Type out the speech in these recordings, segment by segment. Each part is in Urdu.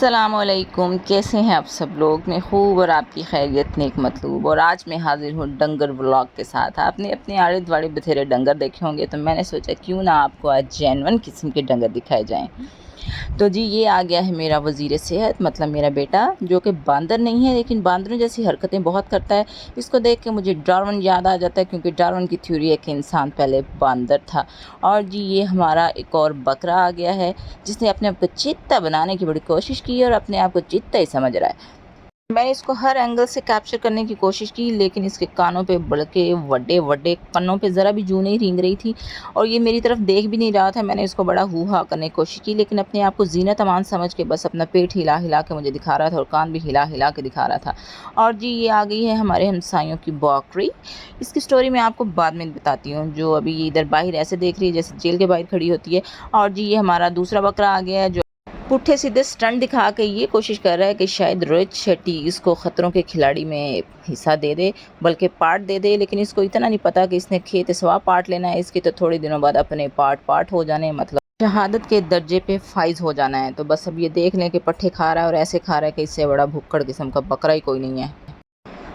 السلام علیکم، کیسے ہیں آپ سب لوگ؟ میں خوب اور آپ کی خیریت نیک مطلوب۔ اور آج میں حاضر ہوں ڈنگر ولاگ کے ساتھ۔ آپ نے اپنے آڑے دوڑے بتھیرے ڈنگر دیکھے ہوں گے، تو میں نے سوچا کیوں نہ آپ کو آج جینون قسم کے ڈنگر دکھائے جائیں۔ تو جی، یہ آ گیا ہے میرا وزیر صحت، مطلب میرا بیٹا، جو کہ باندر نہیں ہے لیکن باندروں جیسی حرکتیں بہت کرتا ہے۔ اس کو دیکھ کے مجھے ڈارون یاد آ جاتا ہے، کیونکہ ڈارون کی تھیوری ہے کہ انسان پہلے باندر تھا۔ اور جی، یہ ہمارا ایک اور بکرا آ گیا ہے، جس نے اپنے آپ کو چیتا بنانے کی بڑی کوشش کی اور اپنے آپ کو چیتا ہی سمجھ رہا ہے۔ میں نے اس کو ہر اینگل سے کیپچر کرنے کی کوشش کی، لیکن اس کے کانوں پہ بڑکے وڈے کنوں پہ ذرا بھی جو نہیں رینگ رہی تھی، اور یہ میری طرف دیکھ بھی نہیں رہا تھا۔ میں نے اس کو بڑا ہو ہا کرنے کی کوشش کی، لیکن اپنے آپ کو زینت امان سمجھ کے بس اپنا پیٹ ہلا ہلا کے مجھے دکھا رہا تھا، اور کان بھی ہلا ہلا کے دکھا رہا تھا۔ اور جی، یہ آ گئی ہے ہمارے ہمسایوں کی بکری۔ اس کی سٹوری میں آپ کو بعد میں بتاتی ہوں، جو ابھی یہ ادھر باہر ایسے دیکھ رہی ہے جیسے جیل کے باہر کھڑی ہوتی ہے۔ اور جی، یہ ہمارا دوسرا بکرا آ گیا ہے، جو پٹھے سیدھے سٹنٹ دکھا کے یہ کوشش کر رہا ہے کہ شاید روہت شیٹی اس کو خطروں کے کھلاڑی میں حصہ دے دے، بلکہ پارٹ دے دے، لیکن اس کو اتنا نہیں پتا کہ اس نے کھیت سوا پارٹ لینا ہے، اس کے تو تھوڑے دنوں بعد اپنے پارٹ ہو جانے، مطلب شہادت کے درجے پہ فائز ہو جانا ہے۔ تو بس اب یہ دیکھ لیں کہ پٹھے کھا رہا ہے اور ایسے کھا رہا ہے کہ اس سے بڑا بھکڑ قسم کا بکرا ہی کوئی نہیں ہے۔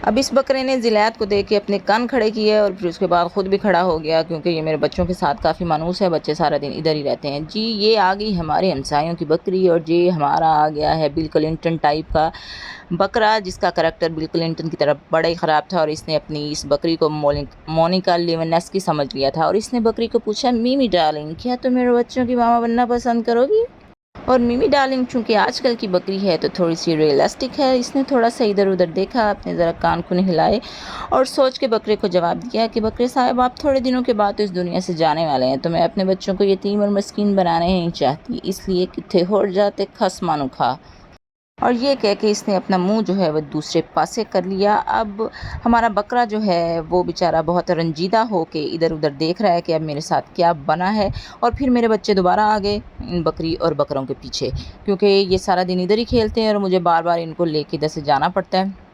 اب اس بکرے نے زلیات کو دیکھ کے اپنے کان کھڑے کیے، اور پھر اس کے بعد خود بھی کھڑا ہو گیا، کیونکہ یہ میرے بچوں کے ساتھ کافی مانوس ہے، بچے سارا دن ادھر ہی رہتے ہیں۔ جی، یہ آ گئی ہمارے ہمسایوں کی بکری، اور جی ہمارا آ گیا ہے بل کلنٹن ٹائپ کا بکرا، جس کا کریکٹر بل کلنٹن کی طرف بڑا ہی خراب تھا، اور اس نے اپنی اس بکری کو مونیکا لیونسکی سمجھ لیا تھا، اور اس نے بکری کو پوچھا، میمی ڈارلنگ، کیا تم میرے بچوں کی ماما بننا پسند کرو گی؟ اور میمی ڈارلنگ چونکہ آج کل کی بکری ہے تو تھوڑی سی ریئلسٹک ہے، اس نے تھوڑا سا ادھر ادھر دیکھا، اپنے ذرا کان کن ہلائے اور سوچ کے بکرے کو جواب دیا کہ بکرے صاحب، آپ تھوڑے دنوں کے بعد تو اس دنیا سے جانے والے ہیں، تو میں اپنے بچوں کو یتیم اور مسکین بنانا نہیں چاہتی، اس لیے کتھے ہو جاتے خس مانو کھا۔ اور یہ کہہ کے اس نے اپنا منہ جو ہے وہ دوسرے پاسے کر لیا۔ اب ہمارا بکرا جو ہے وہ بیچارہ بہت رنجیدہ ہو کے ادھر ادھر دیکھ رہا ہے کہ اب میرے ساتھ کیا بنا ہے، اور پھر میرے بچے دوبارہ آ گئے ان بکری اور بکروں کے پیچھے، کیونکہ یہ سارا دن ادھر ہی کھیلتے ہیں اور مجھے بار بار ان کو لے کے ادھر سے جانا پڑتا ہے۔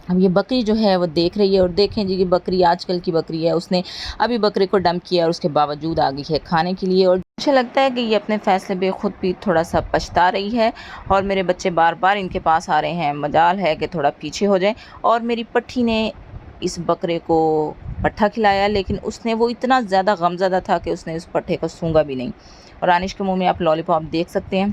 اب یہ بکری جو ہے وہ دیکھ رہی ہے، اور دیکھیں جی، یہ بکری آج کل کی بکری ہے، اس نے ابھی بکرے کو ڈمپ کیا اور اس کے باوجود آ گئی ہے کھانے کے لیے، اور مجھے لگتا ہے کہ یہ اپنے فیصلے پہ خود بھی تھوڑا سا پچھتا رہی ہے، اور میرے بچے بار بار ان کے پاس آ رہے ہیں، مجال ہے کہ تھوڑا پیچھے ہو جائیں۔ اور میری پٹھی نے اس بکرے کو پٹھا کھلایا، لیکن اس نے وہ اتنا زیادہ غمزدہ تھا کہ اس نے اس پٹھے کو سونگا بھی نہیں، اور انش کے منہ میں آپ لالی پاپ دیکھ سکتے ہیں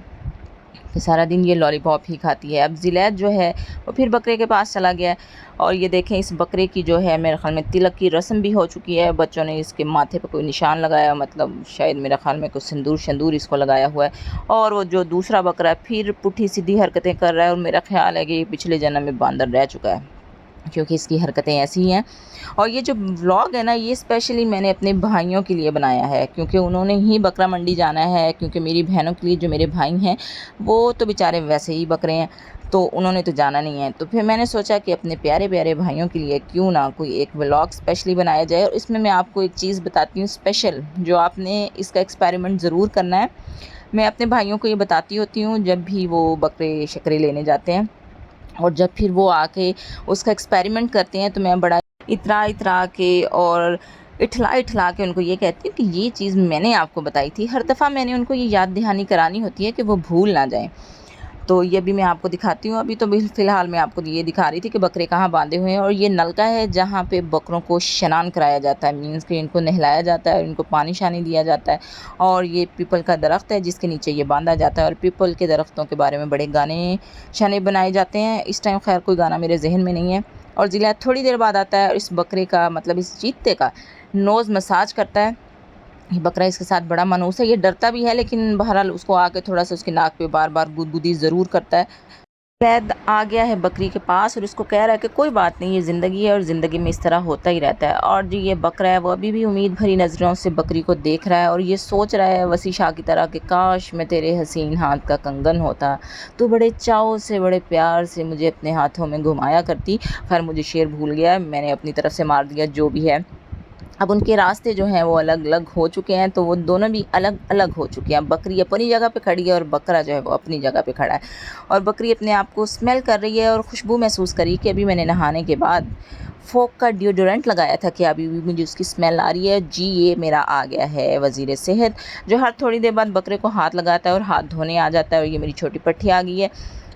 کہ سارا دن یہ لالی پاپ ہی کھاتی ہے۔ اب زلیت جو ہے وہ پھر بکرے کے پاس چلا گیا ہے، اور یہ دیکھیں اس بکرے کی جو ہے میرے خیال میں تلک کی رسم بھی ہو چکی ہے، بچوں نے اس کے ماتھے پہ کوئی نشان لگایا، مطلب شاید میرے خیال میں کوئی سندور اس کو لگایا ہوا ہے۔ اور وہ جو دوسرا بکرا ہے پھر پٹھی سیدھی حرکتیں کر رہا ہے، اور میرا خیال ہے کہ یہ پچھلے جنم میں باندر رہ چکا ہے، کیونکہ اس کی حرکتیں ایسی ہیں۔ اور یہ جو ولاگ ہے نا، یہ اسپیشلی میں نے اپنے بھائیوں کے لیے بنایا ہے، کیونکہ انہوں نے ہی بکرا منڈی جانا ہے، کیونکہ میری بہنوں کے لیے جو میرے بھائی ہیں وہ تو بیچارے ویسے ہی بکرے ہیں، تو انہوں نے تو جانا نہیں ہے، تو پھر میں نے سوچا کہ اپنے پیارے پیارے بھائیوں کے لیے کیوں نہ کوئی ایک ولاگ اسپیشلی بنایا جائے، اور اس میں آپ کو ایک چیز بتاتی ہوں اسپیشل، جو آپ نے اس کا ایکسپیریمنٹ ضرور کرنا ہے۔ میں اپنے بھائیوں کو یہ بتاتی ہوتی ہوں جب بھی وہ بکرے شکرے لینے جاتے ہیں، اور جب پھر وہ آ کے اس کا ایکسپیریمنٹ کرتے ہیں، تو میں بڑا اترا کے اور اٹھلا کے ان کو یہ کہتی ہوں کہ یہ چیز میں نے آپ کو بتائی تھی۔ ہر دفعہ میں نے ان کو یہ یاد دہانی کرانی ہوتی ہے کہ وہ بھول نہ جائیں۔ تو یہ بھی میں آپ کو دکھاتی ہوں، ابھی تو فی الحال میں آپ کو یہ دکھا رہی تھی کہ بکرے کہاں باندھے ہوئے ہیں، اور یہ نلکا ہے جہاں پہ بکروں کو شنان کرایا جاتا ہے، مینس کہ ان کو نہلایا جاتا ہے اور ان کو پانی شانی دیا جاتا ہے۔ اور یہ پیپل کا درخت ہے جس کے نیچے یہ باندھا جاتا ہے، اور پیپل کے درختوں کے بارے میں بڑے گانے شانے بنائے جاتے ہیں۔ اس ٹائم خیر کوئی گانا میرے ذہن میں نہیں ہے۔ اور زلیات تھوڑی دیر بعد آتا ہے اور اس بکرے کا، مطلب اس چیتے کا نوز مساج کرتا ہے۔ یہ بکرا اس کے ساتھ بڑا منحوس ہے، یہ ڈرتا بھی ہے، لیکن بہرحال اس کو آ کے تھوڑا سا اس کے ناک پہ بار بار گدگدی ضرور کرتا ہے۔ زید آ گیا ہے بکری کے پاس اور اس کو کہہ رہا ہے کہ کوئی بات نہیں، یہ زندگی ہے اور زندگی میں اس طرح ہوتا ہی رہتا ہے۔ اور جی، یہ بکرا ہے وہ ابھی بھی امید بھری نظروں سے بکری کو دیکھ رہا ہے، اور یہ سوچ رہا ہے وسیع شاہ کی طرح کہ کاش میں تیرے حسین ہاتھ کا کنگن ہوتا، تو بڑے چاؤ سے بڑے پیار سے مجھے اپنے ہاتھوں میں گھمایا کرتی۔ خیر مجھے شعر بھول گیا، میں نے اپنی طرف سے مار دیا، جو بھی ہے۔ اب ان کے راستے جو ہیں وہ الگ الگ ہو چکے ہیں، تو وہ دونوں بھی الگ الگ ہو چکے ہیں۔ بکری اپنی جگہ پہ کھڑی ہے اور بکرا جو ہے وہ اپنی جگہ پہ کھڑا ہے، اور بکری اپنے آپ کو سمیل کر رہی ہے اور خوشبو محسوس کری کہ ابھی میں نے نہانے کے بعد فوک کا ڈیوڈرنٹ لگایا تھا کہ ابھی بھی مجھے اس کی سمیل آ رہی ہے۔ جی، یہ میرا آ گیا ہے وزیر صحت، جو ہر تھوڑی دیر بعد بکرے کو ہاتھ لگاتا ہے اور ہاتھ دھونے آ جاتا ہے، اور یہ میری چھوٹی پٹھی آ گئی ہے۔